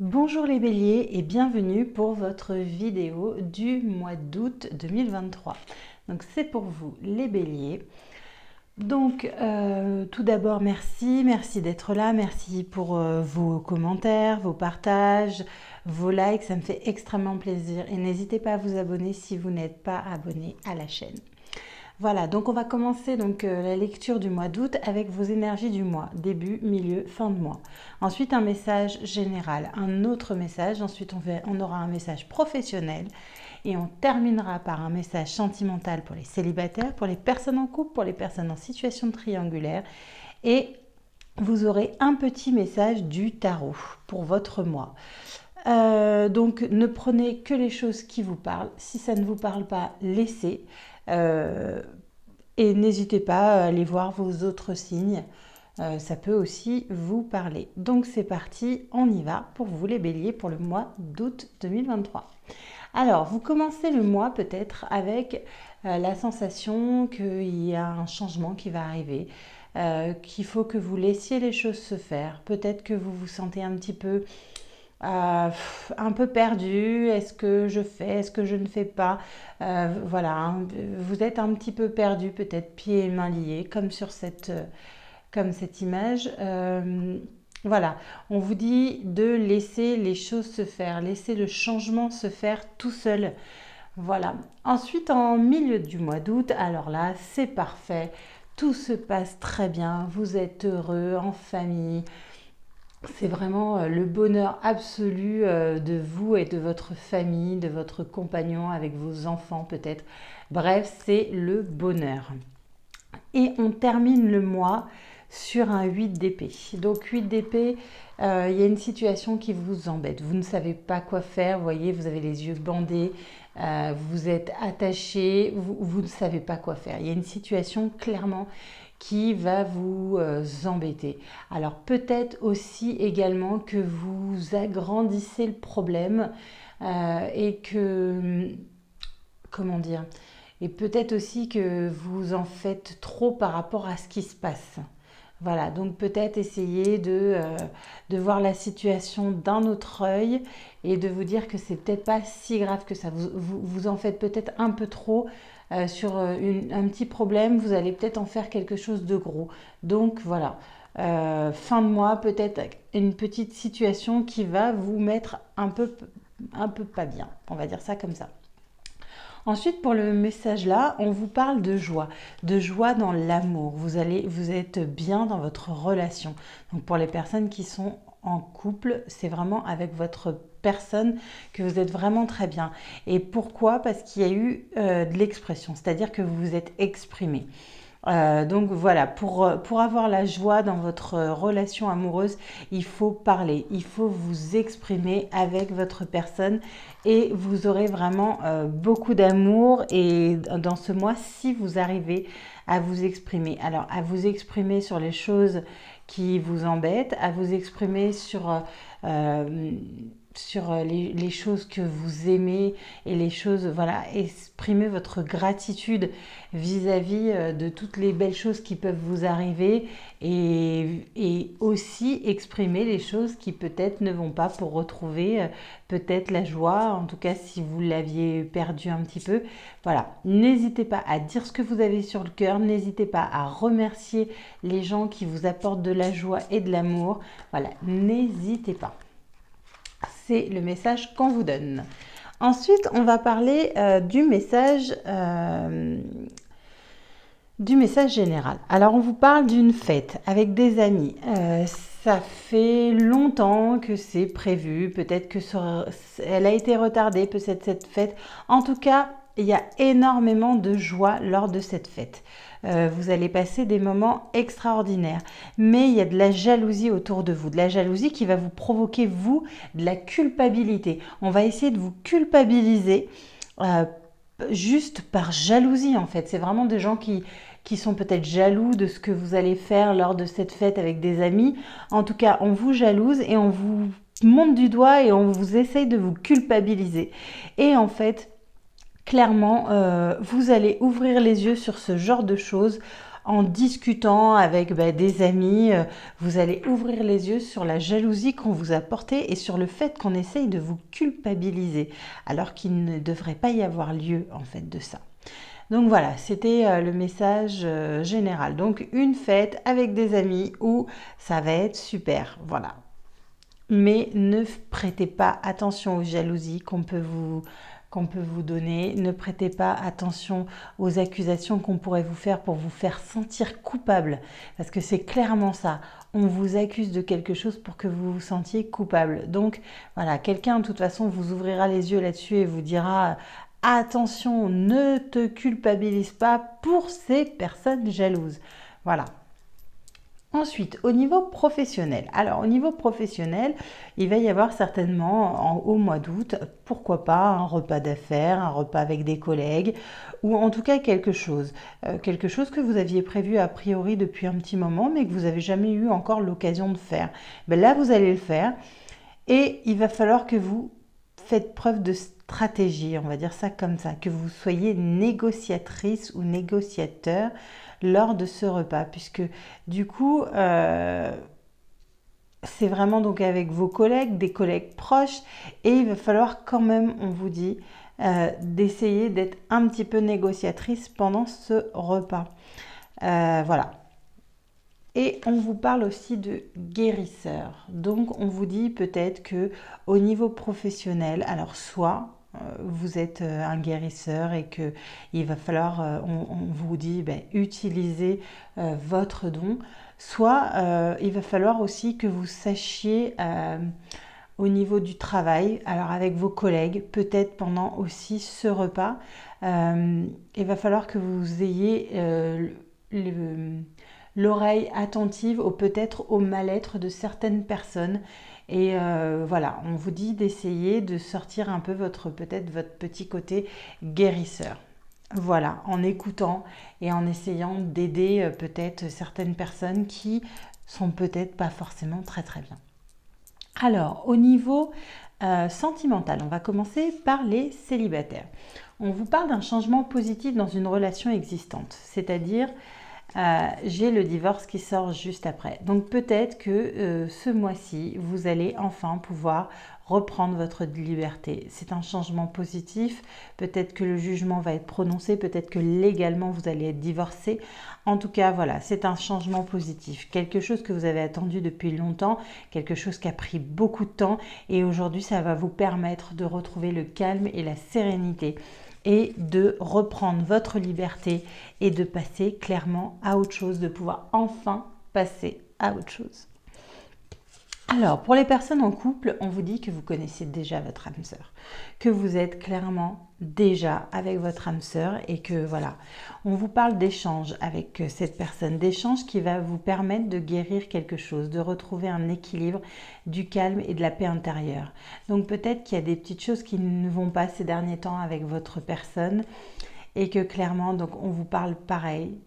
Bonjour les béliers et bienvenue pour votre vidéo du mois d'août 2023. Donc c'est pour vous les béliers. Donc tout d'abord merci d'être là, merci pour vos commentaires, vos partages, vos likes, ça me fait extrêmement plaisir et n'hésitez pas à vous abonner si vous n'êtes pas abonné à la chaîne. Voilà, donc on va commencer la lecture du mois d'août avec vos énergies du mois, début, milieu, fin de mois. Ensuite un message général, un autre message, ensuite on aura un message professionnel et on terminera par un message sentimental pour les célibataires, pour les personnes en couple, pour les personnes en situation de triangulaire et vous aurez un petit message du tarot pour votre mois. Donc ne prenez que les choses qui vous parlent, si ça ne vous parle pas, laissez. Et n'hésitez pas à aller voir vos autres signes, ça peut aussi vous parler. Donc c'est parti, on y va pour vous les béliers pour le mois d'août 2023. Alors vous commencez le mois peut-être avec la sensation qu'il y a un changement qui va arriver, qu'il faut que vous laissiez les choses se faire. Peut-être que vous vous sentez un peu perdu, est-ce que je fais, est-ce que je ne fais pas, voilà, hein, vous êtes un petit peu perdu, peut-être pieds et mains liés, comme cette image. Voilà, on vous dit de laisser les choses se faire, laisser le changement se faire tout seul. Voilà. Ensuite, en milieu du mois d'août, alors là, c'est parfait, tout se passe très bien, vous êtes heureux en famille. C'est vraiment le bonheur absolu de vous et de votre famille, de votre compagnon, avec vos enfants peut-être. Bref, c'est le bonheur. Et on termine le mois sur un 8 d'épée. Donc 8 d'épée, il y a une situation qui vous embête. Vous ne savez pas quoi faire, vous voyez, vous avez les yeux bandés, vous êtes attaché, vous ne savez pas quoi faire. Il y a une situation clairement qui va vous embêter. Alors peut-être aussi également que vous agrandissez le problème et que, comment dire, et peut-être aussi que vous en faites trop par rapport à ce qui se passe. Voilà, donc peut-être essayer de voir la situation d'un autre œil et de vous dire que c'est peut-être pas si grave que ça. Vous en faites peut-être un peu trop sur un petit problème, vous allez peut-être en faire quelque chose de gros. Donc voilà, fin de mois, peut-être une petite situation qui va vous mettre un peu pas bien, on va dire ça comme ça. Ensuite, pour le message là, on vous parle de joie dans l'amour. Vous êtes bien dans votre relation. Donc pour les personnes qui sont en couple, c'est vraiment avec votre personne que vous êtes vraiment très bien. Et pourquoi? Parce qu'il y a eu de l'expression, c'est-à-dire que vous vous êtes exprimé. Donc voilà, pour avoir la joie dans votre relation amoureuse, il faut parler, il faut vous exprimer avec votre personne et vous aurez vraiment beaucoup d'amour et dans ce mois, si vous arrivez à vous exprimer. Alors, à vous exprimer sur les choses qui vous embêtent, à vous exprimer sur les choses que vous aimez et les choses, voilà, exprimer votre gratitude vis-à-vis de toutes les belles choses qui peuvent vous arriver et aussi exprimer les choses qui peut-être ne vont pas pour retrouver peut-être la joie, en tout cas si vous l'aviez perdu un petit peu. Voilà, n'hésitez pas à dire ce que vous avez sur le cœur, n'hésitez pas à remercier les gens qui vous apportent de la joie et de l'amour. Voilà, n'hésitez pas. C'est le message qu'on vous donne. Ensuite, on va parler du message général. Alors, on vous parle d'une fête avec des amis. Ça fait longtemps que c'est prévu. Peut-être que elle a été retardée, peut-être cette fête. En tout cas, il y a énormément de joie lors de cette fête. Vous allez passer des moments extraordinaires. Mais il y a de la jalousie autour de vous. De la jalousie qui va vous provoquer, vous, de la culpabilité. On va essayer de vous culpabiliser juste par jalousie, en fait. C'est vraiment des gens qui sont peut-être jaloux de ce que vous allez faire lors de cette fête avec des amis. En tout cas, on vous jalouse et on vous monte du doigt et on vous essaye de vous culpabiliser. Et en fait, clairement, vous allez ouvrir les yeux sur ce genre de choses en discutant avec des amis, vous allez ouvrir les yeux sur la jalousie qu'on vous a portée et sur le fait qu'on essaye de vous culpabiliser, alors qu'il ne devrait pas y avoir lieu en fait de ça. Donc voilà, c'était le message général. Donc une fête avec des amis où ça va être super, voilà. Mais ne prêtez pas attention aux jalousies qu'on peut vous donner. Ne prêtez pas attention aux accusations qu'on pourrait vous faire pour vous faire sentir coupable. Parce que c'est clairement ça. On vous accuse de quelque chose pour que vous vous sentiez coupable. Donc voilà, quelqu'un de toute façon vous ouvrira les yeux là-dessus et vous dira attention, ne te culpabilise pas pour ces personnes jalouses. Voilà. Ensuite, au niveau professionnel. Alors, au niveau professionnel, il va y avoir certainement au mois d'août, pourquoi pas, un repas d'affaires, un repas avec des collègues, ou en tout cas quelque chose. Quelque chose que vous aviez prévu a priori depuis un petit moment, mais que vous n'avez jamais eu encore l'occasion de faire. Ben là, vous allez le faire, et il va falloir que vous faites preuve de stratégie, on va dire ça comme ça, que vous soyez négociatrice ou négociateur lors de ce repas, puisque du coup, c'est vraiment donc avec vos collègues, des collègues proches, et il va falloir quand même, on vous dit, d'essayer d'être un petit peu négociatrice pendant ce repas. Voilà. Et on vous parle aussi de guérisseur. Donc on vous dit peut-être que au niveau professionnel, alors soit vous êtes un guérisseur et que il va falloir, on vous dit, utilisez votre don, soit il va falloir aussi que vous sachiez au niveau du travail, alors avec vos collègues, peut-être pendant aussi ce repas, il va falloir que vous ayez l'oreille attentive ou peut-être au mal-être de certaines personnes. Et voilà, on vous dit d'essayer de sortir un peu peut-être votre petit côté guérisseur. Voilà, en écoutant et en essayant d'aider peut-être certaines personnes qui sont peut-être pas forcément très très bien. Alors, au niveau sentimental, on va commencer par les célibataires. On vous parle d'un changement positif dans une relation existante, c'est-à-dire j'ai le divorce qui sort juste après. Donc peut-être que ce mois-ci, vous allez enfin pouvoir reprendre votre liberté. C'est un changement positif. Peut-être que le jugement va être prononcé, peut-être que légalement vous allez être divorcé. En tout cas, voilà, c'est un changement positif. Quelque chose que vous avez attendu depuis longtemps, quelque chose qui a pris beaucoup de temps et aujourd'hui, ça va vous permettre de retrouver le calme et la sérénité et de reprendre votre liberté et de passer clairement à autre chose, de pouvoir enfin passer à autre chose. Alors, pour les personnes en couple, on vous dit que vous connaissez déjà votre âme sœur, que vous êtes clairement déjà avec votre âme sœur et que voilà, on vous parle d'échange avec cette personne, d'échange qui va vous permettre de guérir quelque chose, de retrouver un équilibre, du calme et de la paix intérieure. Donc peut-être qu'il y a des petites choses qui ne vont pas ces derniers temps avec votre personne et que clairement, donc on vous parle pareil.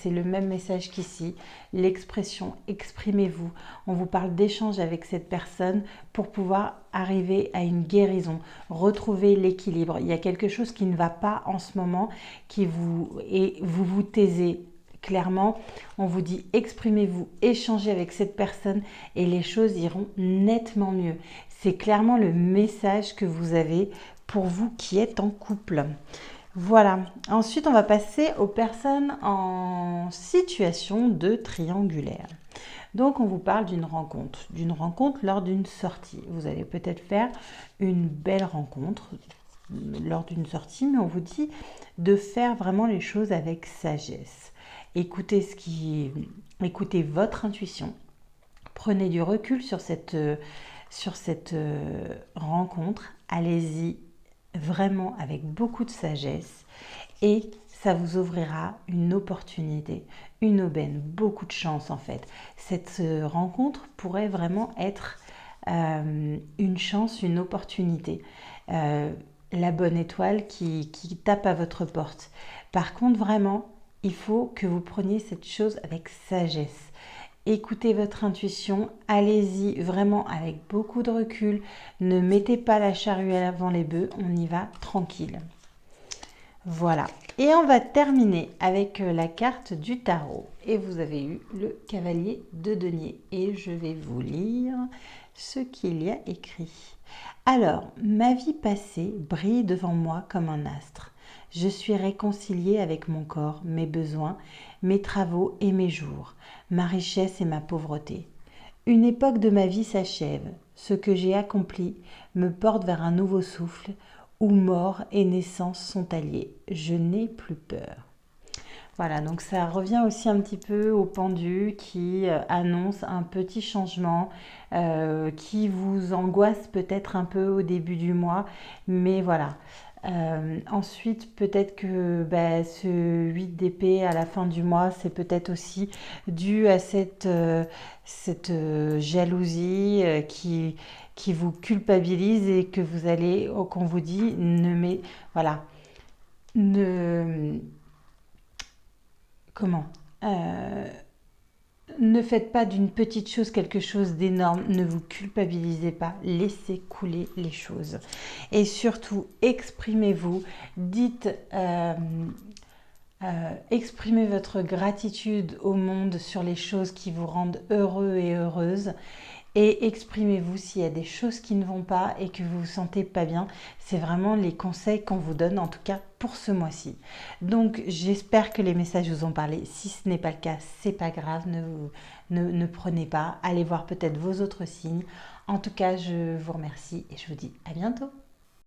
C'est le même message qu'ici, l'expression exprimez-vous. On vous parle d'échange avec cette personne pour pouvoir arriver à une guérison, retrouver l'équilibre. Il y a quelque chose qui ne va pas en ce moment et vous vous taisez. Clairement, on vous dit exprimez-vous, échangez avec cette personne et les choses iront nettement mieux. C'est clairement le message que vous avez pour vous qui êtes en couple. Voilà, ensuite on va passer aux personnes en situation de triangulaire. Donc on vous parle d'une rencontre lors d'une sortie. Vous allez peut-être faire une belle rencontre lors d'une sortie, mais on vous dit de faire vraiment les choses avec sagesse. Écoutez votre intuition. Prenez du recul sur cette rencontre. Allez-y vraiment avec beaucoup de sagesse et ça vous ouvrira une opportunité, une aubaine, beaucoup de chance en fait. Cette rencontre pourrait vraiment être une chance, une opportunité, la bonne étoile qui tape à votre porte. Par contre, vraiment, il faut que vous preniez cette chose avec sagesse. Écoutez votre intuition, allez-y vraiment avec beaucoup de recul, ne mettez pas la charrue avant les bœufs, on y va tranquille. Voilà, Et on va terminer avec la carte du tarot. Et vous avez eu le cavalier de denier. Et je vais vous lire ce qu'il y a écrit. Alors, ma vie passée brille devant moi comme un astre. Je suis réconciliée avec mon corps, mes besoins, mes travaux et mes jours, ma richesse et ma pauvreté. Une époque de ma vie s'achève. Ce que j'ai accompli me porte vers un nouveau souffle où mort et naissance sont alliés. Je n'ai plus peur. Voilà, donc ça revient aussi un petit peu au pendu qui annonce un petit changement qui vous angoisse peut-être un peu au début du mois, mais voilà. Ensuite, peut-être que ce 8 d'épée à la fin du mois, c'est peut-être aussi dû à cette jalousie qui vous culpabilise et que vous allez, qu'on vous dit, voilà, ne, comment euh, ne faites pas d'une petite chose quelque chose d'énorme, ne vous culpabilisez pas, laissez couler les choses. Et surtout, exprimez-vous, dites, exprimez votre gratitude au monde sur les choses qui vous rendent heureux et heureuse. Et exprimez-vous s'il y a des choses qui ne vont pas et que vous vous sentez pas bien. C'est vraiment les conseils qu'on vous donne, en tout cas pour ce mois-ci. Donc j'espère que les messages vous ont parlé. Si ce n'est pas le cas, c'est pas grave, ne prenez pas. Allez voir peut-être vos autres signes. En tout cas, je vous remercie et je vous dis à bientôt.